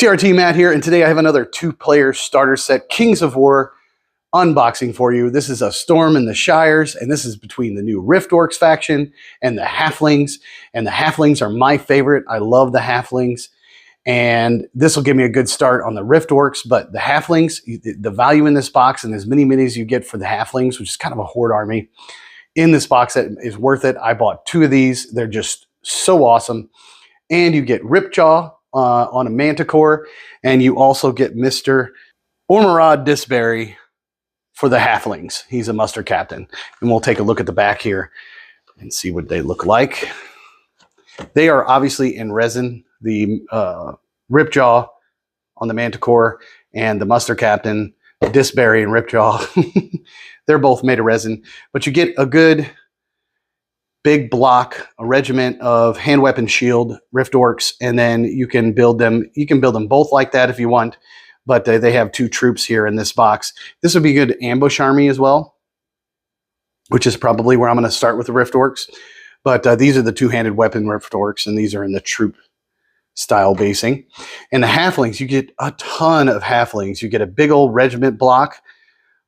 CRT Matt here, and today I have another two-player starter set Kings of War unboxing for you. This is a Storm in the Shires, and this is between the new Rift Orcs faction and the Halflings. And the Halflings are my favorite. I love the Halflings, and this will give me a good start on the Rift Orcs. But the Halflings, the value in this box, and as many minis you get for the Halflings, which is kind of a horde army, in this box set is worth it. I bought two of these. They're just so awesome. And you get Ripjaw on a Manticore, and you also get Mr. Ormerod Disberry for the Halflings. He's a muster captain. And we'll take a look at the back here and see what they look like. They are obviously in resin. The Ripjaw on the Manticore and the muster captain, Disberry and Ripjaw, they're both made of resin. But you get a good big block, a regiment of hand weapon shield Rift Orcs, and then you can build them. You can build them both like that if you want, but they have two troops here in this box. This would be a good ambush army as well, which is probably where I'm going to start with the Rift Orcs. But these are the two-handed weapon Rift Orcs, and these are in the troop style basing. And the Halflings, you get a ton of Halflings. You get a big old regiment block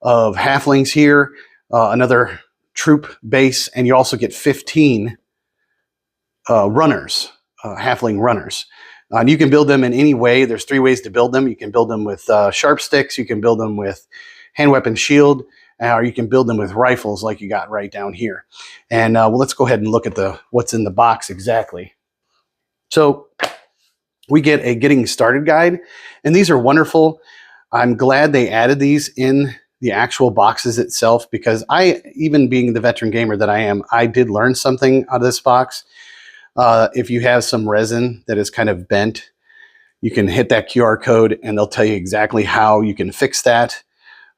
of Halflings here, another troop base, and you also get 15 runners, halfling runners. And you can build them in any way. There's three ways to build them. You can build them with sharp sticks, you can build them with hand weapon shield, or you can build them with rifles like you got right down here. And well, let's go ahead and look at what's in the box exactly. So we get a getting started guide, and these are wonderful. I'm glad they added these in the actual boxes itself, because even being the veteran gamer that I am, I did learn something out of this box. If you have some resin that is kind of bent, you can hit that QR code and they'll tell you exactly how you can fix that.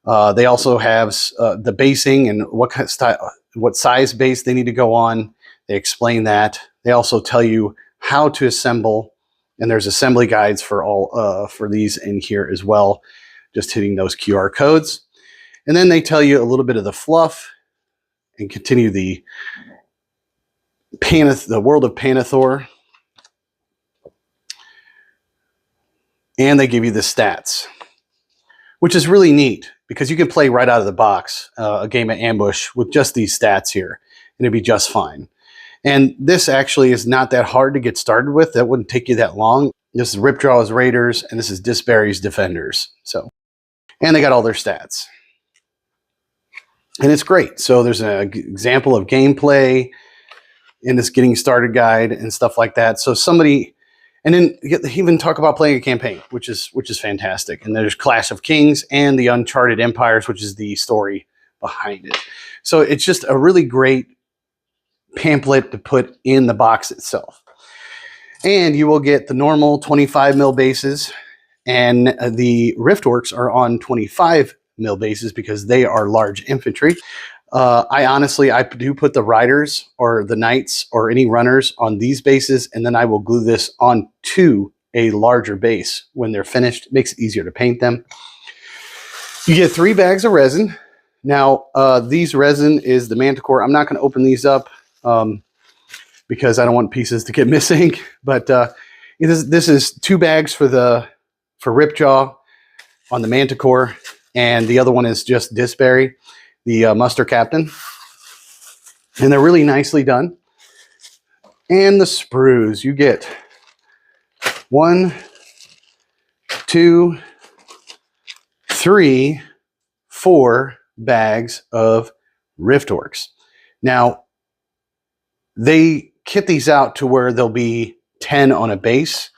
They also have the basing and what kind of style, what size base they need to go on. They explain that. They also tell you how to assemble, and there's assembly guides for all for these in here as well, just hitting those QR codes. And then they tell you a little bit of the fluff and continue the world of Panathor. And they give you the stats, which is really neat because you can play right out of the box a game of Ambush with just these stats here, and it'd be just fine. And this actually is not that hard to get started with. That wouldn't take you that long. This is Ripjaw's Raiders, and this is Disberry's Defenders. So, and they got all their stats. And it's great. So there's an example of gameplay in this getting started guide and stuff like that. So somebody, and then even talk about playing a campaign, which is fantastic. And there's Clash of Kings and the Uncharted Empires, which is the story behind it. So it's just a really great pamphlet to put in the box itself. And you will get the normal 25 mil bases, and the Rift Orcs are on 25 mil bases because they are large infantry. I do put the riders or the knights or any runners on these bases, and then I will glue this onto a larger base when they're finished. It makes it easier to paint them. You get 3 bags of resin. Now, these resin is the Manticore. I'm not going to open these up because I don't want pieces to get missing. But this is 2 bags for Ripjaw on the Manticore. And the other one is just Disberry, the muster captain. And they're really nicely done. And the sprues, you get 1, 2, 3, 4 bags of Rift Orcs. Now, they kit these out to where there'll be 10 on a base.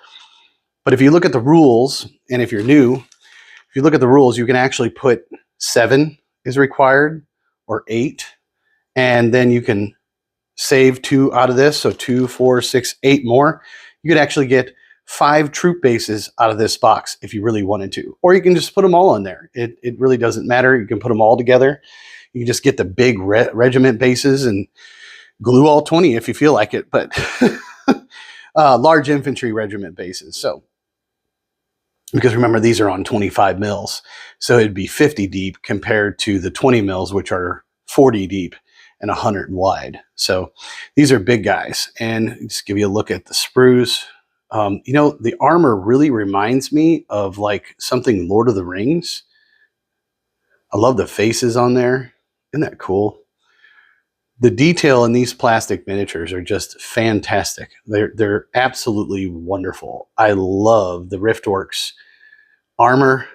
But if you look at the rules, and if you're new, if you look at the rules, you can actually put 7 is required or 8, and then you can save 2 out of this. So 2, 4, 6, 8 more. You could actually get 5 troop bases out of this box if you really wanted to, or you can just put them all in there. It really doesn't matter. You can put them all together. You can just get the big regiment bases and glue all 20 if you feel like it, but large infantry regiment bases. So, because remember, these are on 25 mils. So it'd be 50 deep compared to the 20 mils, which are 40 deep and 100 wide. So these are big guys. And just give you a look at the sprues. You know, the armor really reminds me of like something Lord of the Rings. I love the faces on there. Isn't that cool? The detail in these plastic miniatures are just fantastic. They're absolutely wonderful. I love the Riftworks armor,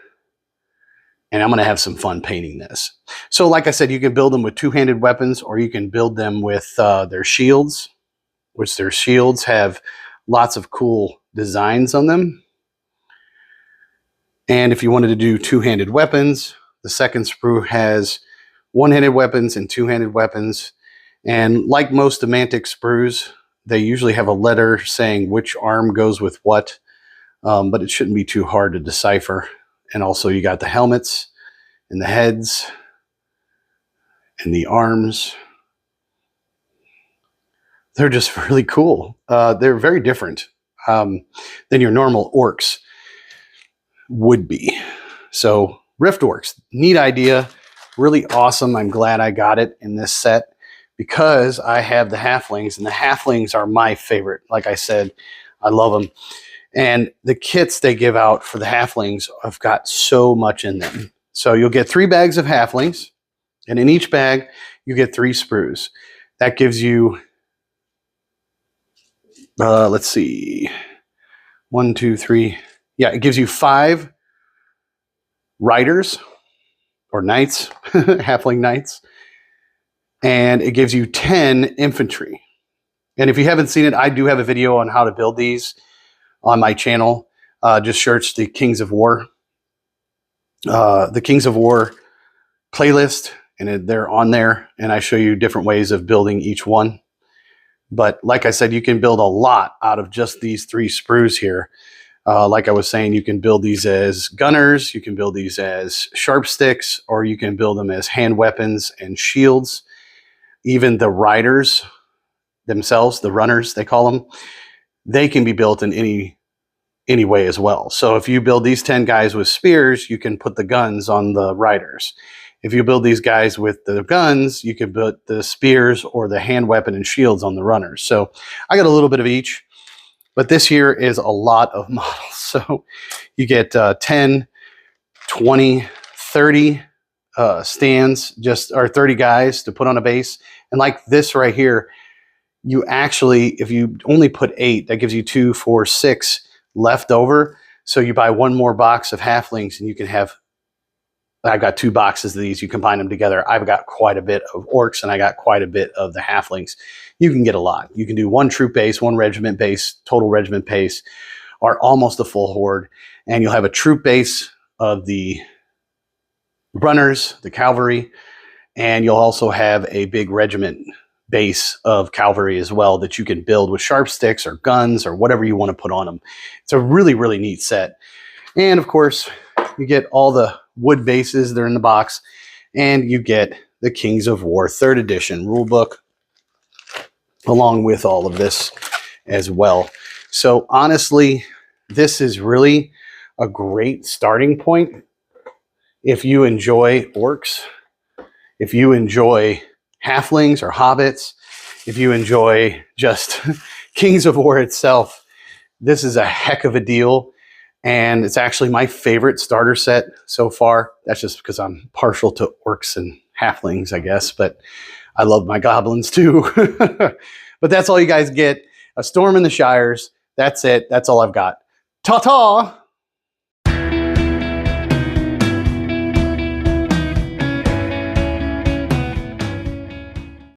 and I'm going to have some fun painting this. So like I said, you can build them with two-handed weapons, or you can build them with their shields, which their shields have lots of cool designs on them. And if you wanted to do two-handed weapons, the second sprue has one-handed weapons and two-handed weapons. And like most Demantic sprues, they usually have a letter saying which arm goes with what, but it shouldn't be too hard to decipher. And also you got the helmets and the heads and the arms. They're just really cool. They're very different than your normal orcs would be. So Riftworks, neat idea, really awesome. I'm glad I got it in this set, because I have the halflings, and the halflings are my favorite. Like I said, I love them. And the kits they give out for the halflings have got so much in them. So you'll get 3 bags of halflings, and in each bag, you get 3 sprues. That gives you, let's see, 1, 2, 3. Yeah, it gives you 5 riders or knights, halfling knights. And it gives you 10 infantry. And if you haven't seen it, I do have a video on how to build these on my channel. Just search the Kings of War. The Kings of War playlist, and they're on there. And I show you different ways of building each one. But like I said, you can build a lot out of just these 3 sprues here. Like I was saying, you can build these as gunners, you can build these as sharp sticks, or you can build them as hand weapons and shields. Even the riders themselves, the runners, they call them, they can be built in any way as well. So if you build these 10 guys with spears, you can put the guns on the riders. If you build these guys with the guns, you can put the spears or the hand weapon and shields on the runners. So I got a little bit of each, but this here is a lot of models. So you get 10, 20, 30 stands, or 30 guys to put on a base. And like this right here, you actually, if you only put 8, that gives you 2, 4, 6 left over. So you buy 1 more box of halflings, and you can have, I've got 2 boxes of these. You combine them together. I've got quite a bit of orcs, and I got quite a bit of the halflings. You can get a lot. You can do 1 troop base, 1 regiment base, total regiment base, or almost a full horde. And you'll have a troop base of the runners, the cavalry, and you'll also have a big regiment base of cavalry as well that you can build with sharp sticks or guns or whatever you want to put on them. It's a really, really neat set. And of course, you get all the wood bases. They're in the box. And you get the Kings of War 3rd edition rulebook along with all of this as well. So honestly, this is really a great starting point if you enjoy orcs, if you enjoy halflings or hobbits, if you enjoy just Kings of War itself. This is a heck of a deal, and it's actually my favorite starter set so far. That's just because I'm partial to orcs and halflings, I guess, but I love my goblins too. But that's all you guys get. A Storm in the Shires. That's it. That's all I've got. Ta-ta!